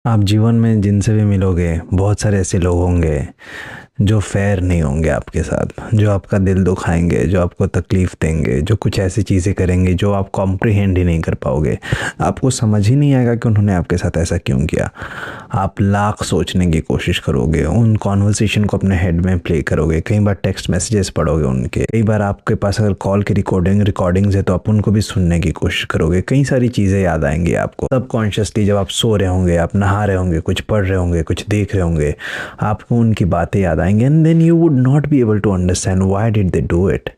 आप जीवन में जिनसे भी मिलोगे बहुत सारे ऐसे लोग होंगे जो फेयर नहीं होंगे आपके साथ, जो आपका दिल दुखाएंगे, जो आपको तकलीफ़ देंगे, जो कुछ ऐसी चीज़ें करेंगे जो आप कॉम्प्रिहेंड ही नहीं कर पाओगे। आपको समझ ही नहीं आएगा कि उन्होंने आपके साथ ऐसा क्यों किया। आप लाख सोचने की कोशिश करोगे, उन कॉन्वर्सेशन को अपने हेड में प्ले करोगे, कई बार टेक्स्ट मैसेजेस पढ़ोगे उनके, कई बार आपके पास अगर कॉल की रिकॉर्डिंग्स है तो आप उनको भी सुनने की कोशिश करोगे। कई सारी चीज़ें याद आएंगी आपको सब कॉन्शियसली। जब आप सो रहे होंगे, आप नहा रहे होंगे, कुछ पढ़ रहे होंगे, कुछ देख रहे होंगे, आपको उनकी बातें याद आएंगी। And then you would not be able to understand why did they do it.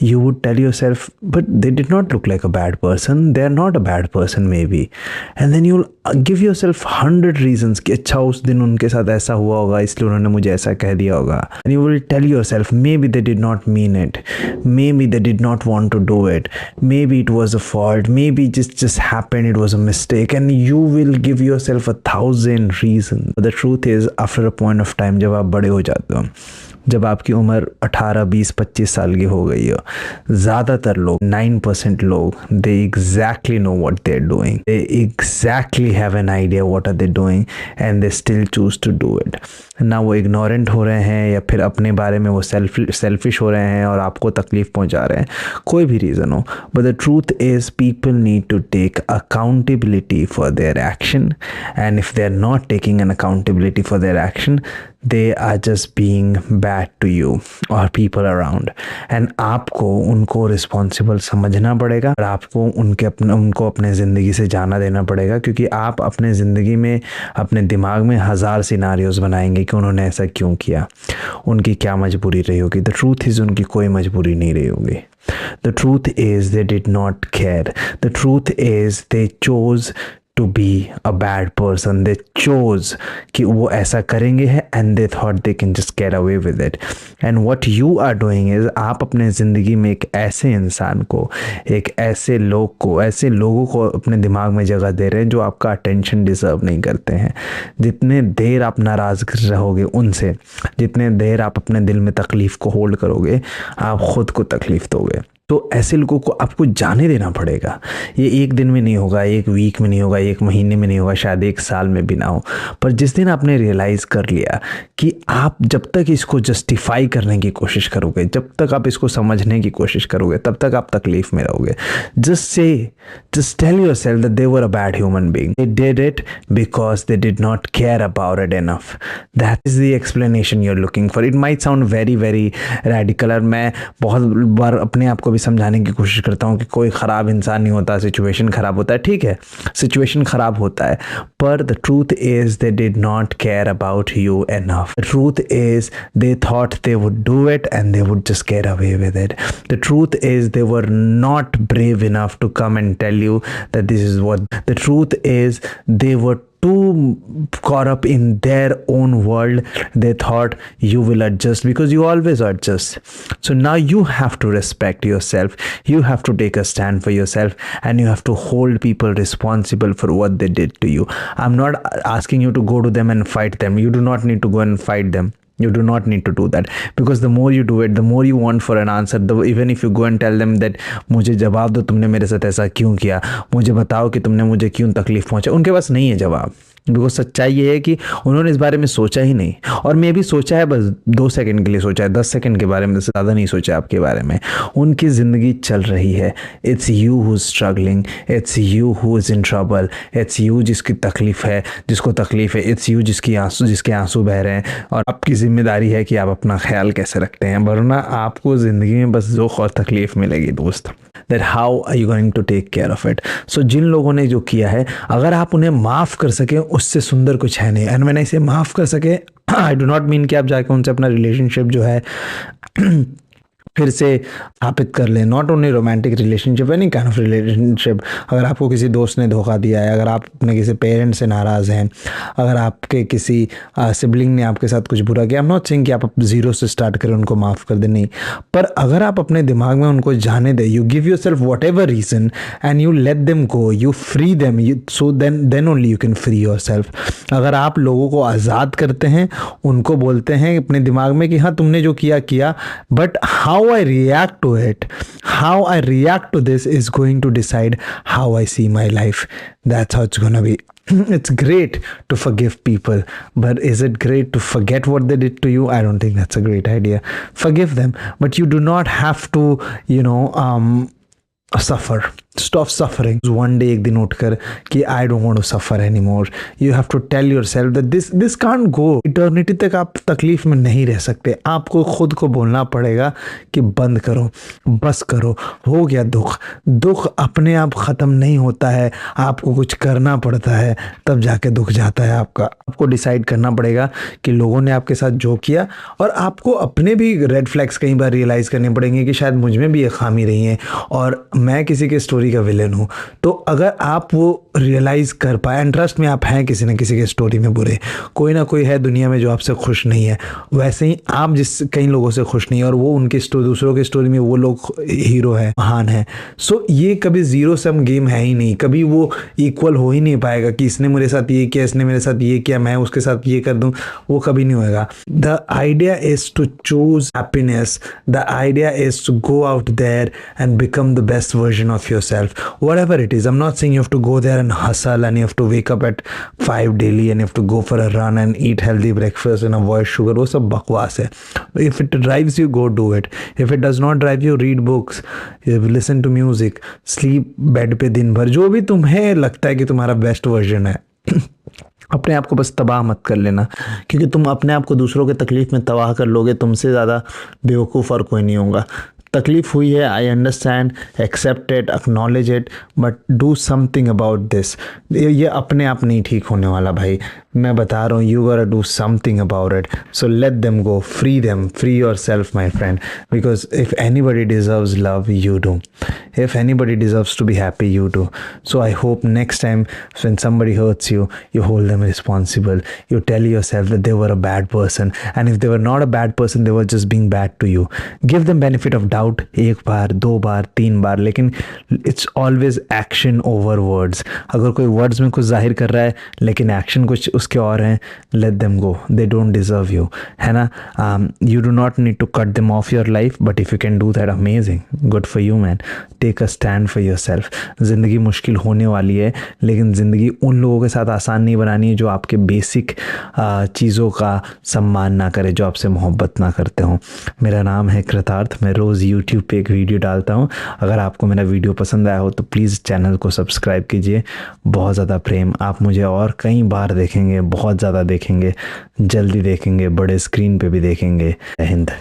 You would tell yourself, but they did not look like a bad person, they are not a bad person maybe. And then you'll give yourself 100 reasons कि अच्छा उस दिन उनके साथ ऐसा हुआ होगा इसलिए उन्होंने मुझे ऐसा कह दिया होगा। And you will tell yourself maybe they did not mean it, maybe they did not want to do it, maybe it was a fault, maybe just happened, it was a mistake, and you will give yourself 1,000 reasons. But the truth is after a point of time, जब आप बड़े हो जाते हो, जब आपकी उम्र 18, 20, 25 साल की हो गई हो, ज़्यादातर लोग 9% लोग they exactly know what they are doing, they exactly have an idea what are they doing and they still choose to do it. ना वो इग्नोरेंट हो रहे हैं या फिर अपने बारे में वो सेल्फिश हो रहे हैं और आपको तकलीफ पहुंचा रहे हैं, कोई भी रीज़न हो। But the truth is people need to take accountability for their action, and if they are not taking an accountability for their action, they are just being bad to you or people around, and आपको उनको responsible समझना पड़ेगा और आपको उनको अपने ज़िंदगी से जाना देना पड़ेगा, क्योंकि आप अपने ज़िंदगी में अपने दिमाग में 1000 सिनारियोज बनाएंगे कि उन्होंने ऐसा क्यों किया, उनकी क्या मजबूरी रही होगी। द ट्रूथ इज़ उनकी कोई मजबूरी नहीं रही होगी। The truth is they did not care. The truth is they chose to be a bad person. They chose कि वो ऐसा करेंगे है and they thought they can just get away with it. And what you are doing is आप अपने ज़िंदगी में एक ऐसे इंसान को, एक ऐसे लोगों को अपने दिमाग में जगह दे रहे हैं जो आपका अटेंशन डिज़र्व नहीं करते हैं। जितने देर आप नाराज़ रहोगे उनसे, जितने देर आप अपने दिल में तकलीफ़ को होल्ड करोगे, आप ख़ुद को तकलीफ़ दोगे। तो ऐसे लोगों को आपको जाने देना पड़ेगा। ये एक दिन में नहीं होगा, एक वीक में नहीं होगा, एक महीने में नहीं होगा, शायद एक साल में भी ना हो। पर जिस दिन आपने रियलाइज़ कर लिया कि आप जब तक इसको जस्टिफाई करने की कोशिश करोगे, जब तक आप इसको समझने की कोशिश करोगे, तब तक आप तकलीफ में रहोगे। Just tell yourself that they were a bad human being, they did it because they did not care about it enough. That is the explanation you are looking for. It might sound very very radical, और मैं बहुत बार अपने आप को भी समझाने की कोशिश करता हूँ कि कोई ख़राब इंसान नहीं होता, सिचुएशन ख़राब होता है। ठीक है, सिचुएशन ख़राब होता है, पर the truth is they did not care about you enough. The truth is they thought they would do it and they would just get away with it. The truth is they were not brave enough to come and tell you that this is what. The truth is they were too caught up in their own world. They thought you will adjust because you always adjust. So now you have to respect yourself, you have to take a stand for yourself, and you have to hold people responsible for what they did to you. I'm not asking you to go to them and fight them. You do not need to go and fight them. You do not need to do that, because the more you do it, the more you want for an answer. Even if you go and tell them that मुझे जवाब दो, तुमने मेरे साथ ऐसा क्यों किया, मुझे बताओ कि तुमने मुझे क्यों तकलीफ पहुंचा, उनके पास नहीं है जवाब। बिकॉज सच्चाई ये है कि उन्होंने इस बारे में सोचा ही नहीं, और मैं भी सोचा है, बस 2 सेकंड के लिए सोचा है, 10 सेकंड के बारे में से ज़्यादा नहीं सोचा आपके बारे में। उनकी ज़िंदगी चल रही है। It's you who is struggling, it's you who is in trouble, it's you जिसकी तकलीफ़ है, जिसको तकलीफ़ है, इट्स यू जिसके आंसू बह रहे हैं, और आपकी ज़िम्मेदारी है कि आप अपना ख्याल कैसे रखते हैं, वरना आपको ज़िंदगी में बस दुख और तकलीफ़ मिलेगी दोस्त। That how are you going to take care of it. So जिन लोगों ने जो किया है, अगर आप उन्हें माफ़ कर सकें, उससे सुंदर कुछ है नहीं। एंड मैंने इसे माफ़ कर सके, आई डू नॉट मीन कि आप जाके उनसे अपना रिलेशनशिप जो है फिर से स्थापित कर लें। Not only romantic relationship, any kind of relationship. अगर आपको किसी दोस्त ने धोखा दिया है, अगर आप अपने किसी पेरेंट्स से नाराज़ हैं, अगर आपके किसी सिबलिंग ने आपके साथ कुछ बुरा किया, आई एम नॉट सेइंग कि आप ज़ीरो से स्टार्ट करें, उनको माफ़ कर दें, नहीं। पर अगर आप अपने दिमाग में उनको जाने दें, you give yourself whatever reason and you let them go, you free them, so then only you can free yourself. अगर आप लोगों को आज़ाद करते हैं, उनको बोलते हैं अपने दिमाग में कि हाँ तुमने जो किया किया, but how I react to it, how I react to this is going to decide how I see my life. That's how it's gonna be. It's great to forgive people, but is it great to forget what they did to you? I don't think that's a great idea. Forgive them, but you do not have to, suffer. Stop suffering. One day एक दिन उठकर कि I don't want to suffer anymore. You have to tell yourself that this can't go. Eternity तक आप तकलीफ में नहीं रह सकते. आपको खुद को बोलना पड़ेगा कि बंद करो, बस करो, हो गया दुख. दुख अपने आप ख़त्म नहीं होता है, आपको कुछ करना पड़ता है, तब जाके दुख जाता है आपका. आपको डिसाइड करना पड़ेगा कि लोगों ने आपके साथ जो किया, और आपको अपने भी रेड फ्लैग्स कई बार रियलाइज़ करने पड़ेंगे कि शायद मुझ में भी ये खामी रही है और मैं किसी के स्टोरी का विलेन हूँ. तो अगर आप वो रियलाइज़ कर पाए, एंड ट्रस्ट में आप हैं किसी न किसी के स्टोरी में बुरे, कोई ना कोई है दुनिया में जो आपसे खुश नहीं है. वैसे ही आप जिस कई लोगों से खुश नहीं है और वो उनके दूसरों की स्टोरी में वो लोग हीरो हैं, महान हैं. सो ये कभी ज़ीरो सम गेम है ही नहीं. कभी वो इक्वल हो ही नहीं पाएगा कि इसने मेरे साथ ये किया, इसने मेरे साथ ये किया, मैं उसके साथ ये कर दूँ. वो कभी नहीं होएगा. The idea is to choose happiness. The idea is to go out there and become the best version of yourself, whatever it is. I'm not saying you have to go there and hustle and you have to wake up at 5 daily and you have to go for a run and eat healthy breakfast and avoid sugar. वो सब बकवास है. If it drives you, go do it. If it does not drive you, read books, listen to music, sleep bed पे दिन भर, जो भी तुम्हें लगता है कि तुम्हारा बेस्ट वर्जन है. अपने आप को बस तबाह मत कर लेना, क्योंकि तुम अपने आप को दूसरों के तकलीफ़ में तबाह कर लोगे, तुमसे ज़्यादा बेवकूफ़ और कोई नहीं होगा. तकलीफ़ हुई है, I understand, accept it, acknowledge it, but do something about this. ये अपने आप नहीं ठीक होने वाला भाई, मैं बता रहा हूँ. यू गोटा do something about it. So let them go, free them, free your self my friend, because if anybody deserves love, you do. If anybody deserves to be happy, you do. So I hope next time when somebody hurts you, you hold them responsible. You tell yourself that they were a bad person, and if they were not a bad person, they were just being bad to you. Give them benefit of doubt. एक बार, दो बार, तीन बार, लेकिन it's always action over words. अगर कोई words में कुछ जाहिर कर रहा है लेकिन action कुछ उसके और हैं, let them go. They don't deserve you. है ना? You do not need to cut them off your life, but if you can do that, amazing. Good for you, man. Take a stand for yourself. ज़िंदगी मुश्किल होने वाली है, लेकिन ज़िंदगी उन लोगों के साथ आसान नहीं बनानी है जो आपके बेसिक चीज़ों का सम्मान ना करे, जो आपसे मोहब्बत ना करते हों. मेरा नाम है कृतार्थ. मैं रोज़ यूट्यूब पे एक वीडियो डालता हूँ. अगर आपको मेरा वीडियो पसंद आया हो तो प्लीज़ चैनल को सब्सक्राइब कीजिए. बहुत ज़्यादा प्रेम. आप मुझे और कई बार देखेंगे, बहुत ज़्यादा देखेंगे, जल्दी देखेंगे, बड़े स्क्रीन पे भी देखेंगे. जय हिंद.